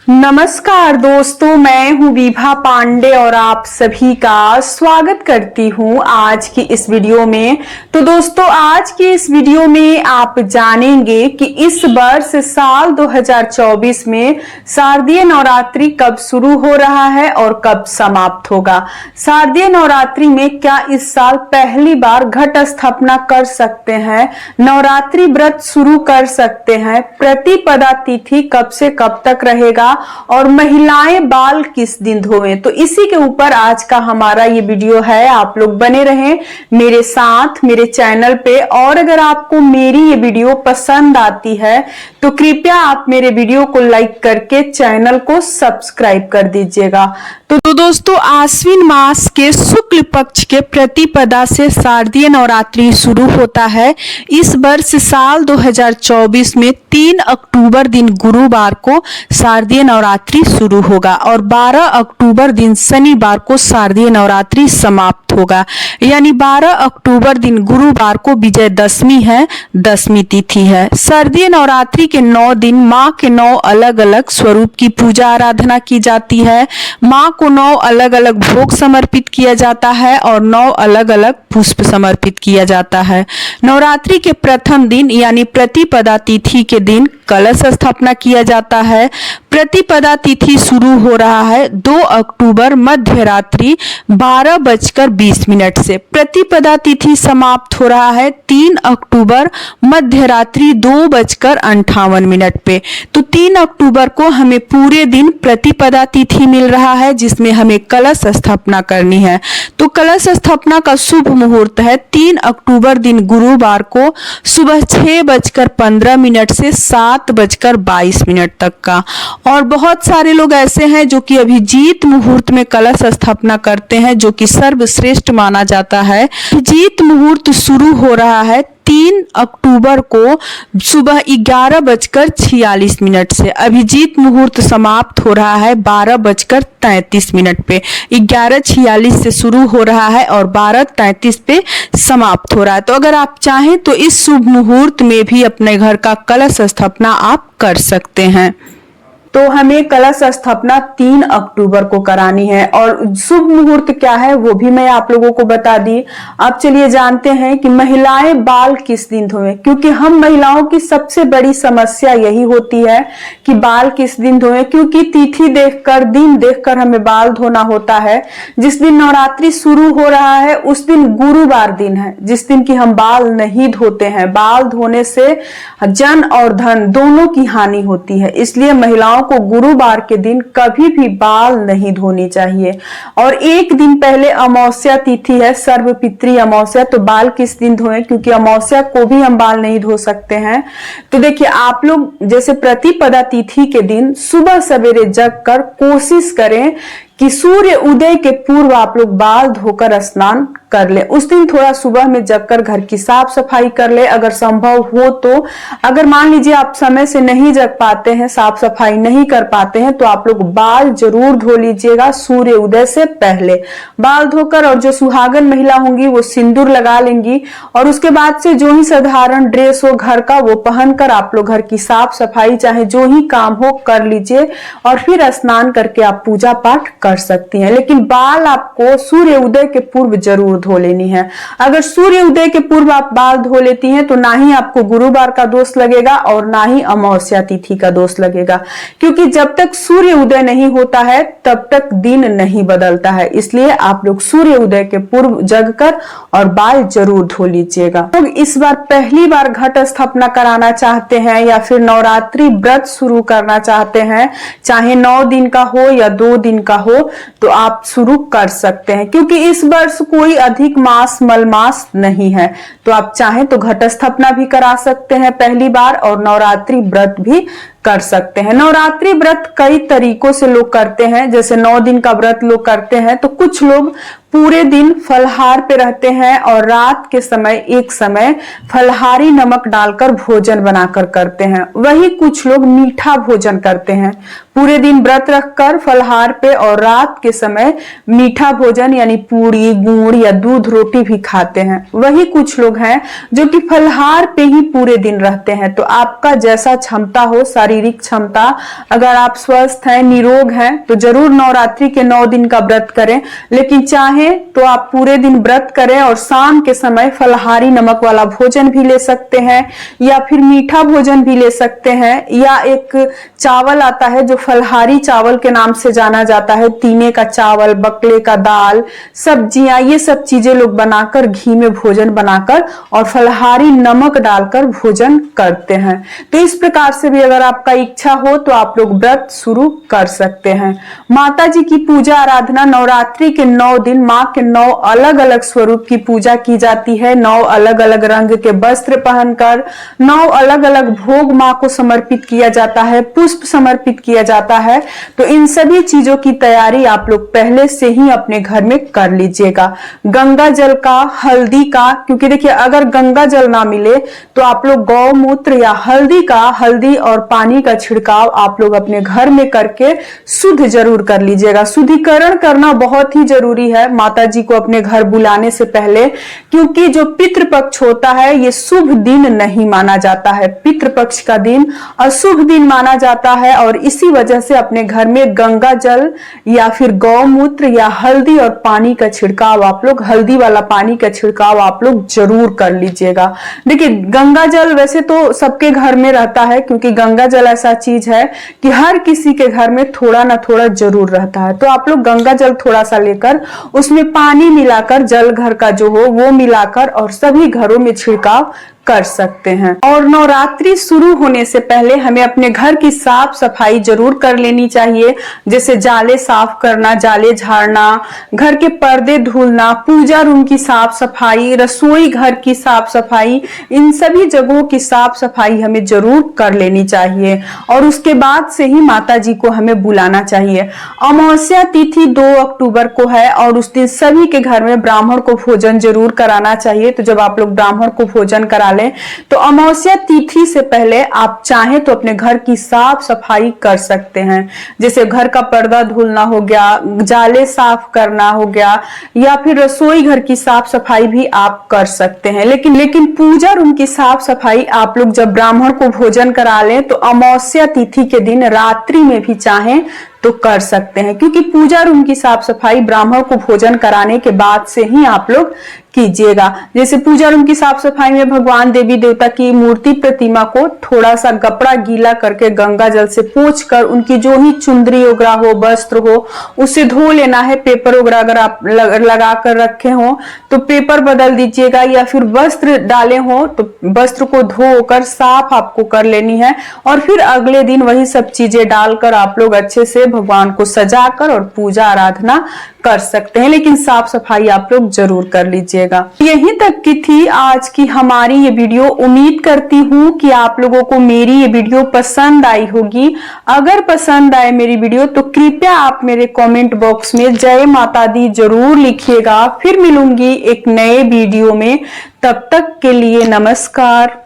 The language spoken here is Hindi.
नमस्कार दोस्तों, मैं हूं विभा पांडे और आप सभी का स्वागत करती हूं आज की इस वीडियो में। तो दोस्तों, आज की इस वीडियो में आप जानेंगे कि इस वर्ष साल 2024 में शारदीय नवरात्रि कब शुरू हो रहा है और कब समाप्त होगा। शारदीय नवरात्रि में क्या इस साल पहली बार घट स्थापना कर सकते हैं, नवरात्रि व्रत शुरू कर सकते हैं, प्रतिपदा तिथि कब से कब तक रहेगा और महिलाएं बाल किस दिन धोएं। तो इसी के ऊपर आज का हमारा ये वीडियो है। आप लोग बने रहें मेरे साथ मेरे चैनल पे। और अगर आपको मेरी ये वीडियो पसंद आती है तो कृपया आप मेरे वीडियो को लाइक करके चैनल को सब्सक्राइब कर दीजिएगा। तो दोस्तों, आश्विन मास के शुक्ल पक्ष के प्रतिपदा से शारदीय नवरात्रि शुरू होता है। इस वर्ष साल 2024 में 3 अक्टूबर दिन गुरुवार को शारदीय नवरात्रि शुरू होगा और 12 अक्टूबर दिन शनिवार को शारदीय नवरात्रि समाप्त होगा। यानी 12 अक्टूबर दिन गुरुवार को विजयदशमी है, दशमी तिथि है। शारदीय नवरात्रि के 9 दिन माँ के 9 अलग अलग स्वरूप की पूजा आराधना की जाती है। माँ को 9 अलग अलग भोग समर्पित किया जाता है और 9 अलग अलग पुष्प समर्पित किया जाता है। नवरात्रि के प्रथम दिन यानी प्रतिपदा तिथि के दिन कलश स्थापना किया जाता है। प्रतिपदा तिथि शुरू हो रहा है 2 अक्टूबर मध्य रात्रि 12:20 से। प्रतिपदा तिथि समाप्त हो रहा है 3 अक्टूबर मध्य रात्रि 2:58 पे। तो 3 अक्टूबर को हमें पूरे दिन प्रतिपदा तिथि मिल रहा है जिसमें हमें कलश स्थापना करनी है। तो कलश स्थापना का शुभ मुहूर्त है 3 अक्टूबर दिन गुरुवार को सुबह 6:15 से 7:22 तक का। और बहुत सारे लोग ऐसे हैं जो कि अभिजीत मुहूर्त में कलश स्थापना करते हैं, जो कि सर्वश्रेष्ठ माना जाता है। अभिजीत मुहूर्त शुरू हो रहा है 3 अक्टूबर को सुबह 11:46 से। अभिजीत मुहूर्त समाप्त हो रहा है 12:33 पे। 11:46 से शुरू हो रहा है और 12:33 पे समाप्त हो रहा है। तो अगर आप चाहें तो इस शुभ मुहूर्त में भी अपने घर का कलश स्थापना आप कर सकते हैं। तो हमें कलश स्थापना 3 अक्टूबर को करानी है और शुभ मुहूर्त क्या है वो भी मैं आप लोगों को बता दी। अब चलिए जानते हैं कि महिलाएं बाल किस दिन धोएं, क्योंकि हम महिलाओं की सबसे बड़ी समस्या यही होती है कि बाल किस दिन धोएं, क्योंकि तिथि देखकर दिन देखकर हमें बाल धोना होता है। जिस दिन नवरात्रि शुरू हो रहा है उस दिन गुरुवार दिन है, जिस दिन की हम बाल नहीं धोते हैं। बाल धोने से जन और धन दोनों की हानि होती है, इसलिए महिलाओं को गुरुवार के दिन कभी भी बाल नहीं धोनी चाहिए। और एक दिन पहले अमावस्या तिथि है, सर्वपितृ अमावस्या। तो बाल किस दिन धोएं, क्योंकि अमावस्या को भी हम बाल नहीं धो सकते हैं। तो देखिए, आप लोग जैसे प्रतिपदा तिथि के दिन सुबह सवेरे जग कर कोशिश करें कि सूर्य उदय के पूर्व आप लोग बाल धोकर स्नान कर ले। उस दिन थोड़ा सुबह में जगकर घर की साफ सफाई कर ले अगर संभव हो तो। अगर मान लीजिए आप समय से नहीं जग पाते हैं, साफ सफाई नहीं कर पाते हैं, तो आप लोग बाल जरूर धो लीजिएगा सूर्य उदय से पहले। बाल धोकर और जो सुहागन महिला होंगी वो सिंदूर लगा लेंगी और उसके बाद से जो ही साधारण ड्रेस हो घर का वो पहनकर आप लोग घर की साफ सफाई चाहे जो ही काम हो कर लीजिए और फिर स्नान करके आप पूजा पाठ कर सकती हैं। लेकिन बाल आपको सूर्य उदय के पूर्व जरूर धो लेनी है। अगर सूर्य उदय के पूर्व आप बाल धो लेती हैं तो ना ही आपको गुरुवार का दोष लगेगा और ना ही अमावस्या तिथि का दोष लगेगा, क्योंकि जब तक सूर्य उदय नहीं होता है तब तक दिन नहीं बदलता है। इसलिए आप लोग सूर्य उदय के पूर्व जगकर और बाल जरूर धो लीजिएगा। तो इस बार पहली बार घट स्थापना कराना चाहते हैं या फिर नवरात्रि व्रत शुरू करना चाहते हैं, चाहे 9 दिन का हो या 2 दिन का हो, तो आप शुरू कर सकते हैं, क्योंकि इस वर्ष कोई अधिक मास मलमास नहीं है। तो आप चाहें तो घट स्थापना भी करा सकते हैं पहली बार और नवरात्रि व्रत भी कर सकते हैं। नवरात्रि व्रत कई तरीकों से लोग करते हैं, जैसे 9 दिन का व्रत लोग करते हैं, तो कुछ लोग पूरे दिन फलहार पे रहते हैं और रात के समय एक समय फलहारी नमक डालकर भोजन बनाकर करते हैं। वही कुछ लोग मीठा भोजन करते हैं, पूरे दिन व्रत रखकर फलहार पे और रात के समय मीठा भोजन यानी पूड़ी गुड़ या दूध रोटी भी खाते हैं। वही कुछ लोग हैं जो कि फलहार पे ही पूरे दिन रहते हैं। तो आपका जैसा क्षमता हो, शारीरिक क्षमता, अगर आप स्वस्थ हैं, निरोग हैं, तो जरूर नवरात्रि के 9 दिन का व्रत करें। लेकिन चाहे तो आप पूरे दिन व्रत करें और शाम के समय फलहारी नमक वाला भोजन भी ले सकते हैं या फिर मीठा भोजन भी ले सकते हैं। या एक चावल आता है जो फलहारी चावल के नाम से जाना जाता है, तीने का चावल, बकले का दाल, सब्जियां, ये सब चीजें लोग बनाकर घी में भोजन बनाकर और फलहारी नमक डालकर भोजन करते हैं। तो इस प्रकार से भी अगर आपका इच्छा हो तो आप लोग व्रत शुरू कर सकते हैं। माता जी की पूजा आराधना नवरात्रि के 9 दिन माँ के 9 अलग अलग स्वरूप की पूजा की जाती है। 9 अलग अलग रंग के वस्त्र पहनकर 9 अलग अलग भोग माँ को समर्पित किया जाता है, पुष्प समर्पित किया जाता है। तो इन सभी चीजों की तैयारी आप लोग पहले से ही अपने घर में कर लीजिएगा। गंगा जल का, हल्दी का, क्योंकि देखिए अगर गंगा जल ना मिले तो आप लोग गौमूत्र या हल्दी और पानी का छिड़काव आप लोग अपने घर में करके शुद्ध जरूर कर लीजिएगा। शुद्धिकरण करना बहुत ही जरूरी है माता जी को अपने घर बुलाने से पहले, क्योंकि जो पितृपक्ष होता है ये शुभ दिन नहीं माना जाता है। पितृपक्ष का दिन अशुभ दिन माना जाता है और इसी वजह से अपने घर में गंगा जल या फिर गौमूत्र या हल्दी और पानी का छिड़काव आप लोग, हल्दी वाला पानी का छिड़काव आप लोग जरूर कर लीजिएगा। देखिए गंगा जल वैसे तो सबके घर में रहता है, क्योंकि गंगा जल ऐसा चीज है कि हर किसी के घर में थोड़ा ना थोड़ा जरूर रहता है। तो आप लोग गंगा जल थोड़ा सा लेकर उसमें पानी मिलाकर, जल घर का जो हो वो मिलाकर और सभी घरों में छिड़काव कर सकते हैं। और नवरात्रि शुरू होने से पहले हमें अपने घर की साफ सफाई जरूर कर लेनी चाहिए, जैसे जाले साफ करना, जाले झाड़ना, घर के पर्दे धुलना, पूजा रूम की साफ सफाई, रसोई घर की साफ सफाई, इन सभी जगहों की साफ सफाई हमें जरूर कर लेनी चाहिए। और उसके बाद से ही माता जी को हमें बुलाना चाहिए। अमावस्या तिथि 2 अक्टूबर को है और उस दिन सभी के घर में ब्राह्मण को भोजन जरूर कराना चाहिए। तो जब आप लोग ब्राह्मण को भोजन करा लें तो अमावस्या तिथि से पहले आप चाहें तो अपने घर की साफ सफाई कर सकते हैं, जैसे घर का पर्दा धुलना हो गया, जाले साफ करना हो गया, या फिर रसोई घर की साफ सफाई भी आप कर सकते हैं। लेकिन पूजा रूम की साफ सफाई आप लोग जब ब्राह्मण को भोजन करा लें तो अमावस्या तिथि के दिन रात्रि में भी चाहें तो कर सकते हैं, क्योंकि पूजा रूम की साफ सफाई ब्राह्मण को भोजन कराने के बाद से ही आप लोग कीजिएगा। जैसे पूजा रूम की साफ सफाई में भगवान देवी देवता की मूर्ति प्रतिमा को थोड़ा सा कपड़ा गीला करके गंगा जल से पोंछकर उनकी जो ही चुंदरी वगैरह हो, वस्त्र हो, उसे धो लेना है। पेपर वगैरह अगर आप लगा कर रखे हो तो पेपर बदल दीजिएगा, या फिर वस्त्र डाले हो तो वस्त्र को धोकर साफ आपको कर लेनी है। और फिर अगले दिन वही सब चीजें डालकर आप लोग अच्छे से भगवान को सजाकर और पूजा आराधना कर सकते हैं, लेकिन साफ सफाई आप लोग जरूर कर लीजिएगा। यहीं तक की थी आज की हमारी ये वीडियो। उम्मीद करती हूँ कि आप लोगों को मेरी ये वीडियो पसंद आई होगी। अगर पसंद आए मेरी वीडियो तो कृपया आप मेरे कमेंट बॉक्स में जय माता दी जरूर लिखिएगा। फिर मिलूंगी एक नए वीडियो में, तब तक के लिए नमस्कार।